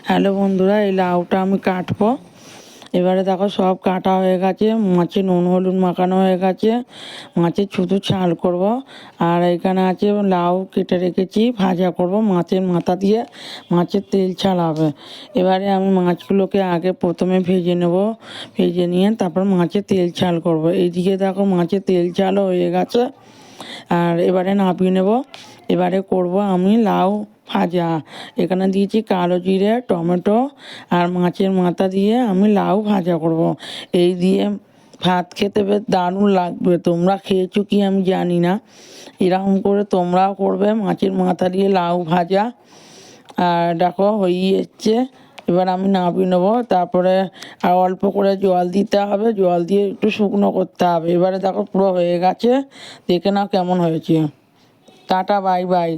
Hello বন্ধুরা, এই লাউটা আমি কাটবো। এবারে দেখো সব কাটা হয়ে গেছে, মাছে নুন হলুদ মাখানো হয়ে গেছে। মাছের শুধু ছাল করব। আর এখানে আছে লাউ কেটে রেখেছি, ভাজা করব মাছের মাথা দিয়ে। মাছের তেল ছাড়াবে। এবারে আমি মাছগুলোকে আগে প্রথমে ভেজে নেব। ভেজে নিয়ে তারপর মাছের তেল ছাল করব। এইদিকে দেখো মাছের তেল ছালও হয়ে গেছে। আর এবারে নামিয়ে নেব। এবারে করব আমি লাউ ভাজা। এখানে দিয়েছি কালো জিরে, টমেটো আর মাছের মাথা দিয়ে আমি লাউ ভাজা করব। এই দিয়ে ভাত খেতে বেশ দারুণ লাগবে। তোমরা খেয়েছো কি আমি জানি না, এরকম করে তোমরাও করবে মাছের মাথা দিয়ে লাউ ভাজা। আর দেখো হয়ে এসছে। এবার আমি নামিয়ে নেবো। তারপরে আর অল্প করে জল দিতে হবে, জল দিয়ে একটু শুকনো করতে হবে। এবারে দেখো পুরো হয়ে গেছে, দেখে নাও কেমন হয়েছে। Tata, bye bye.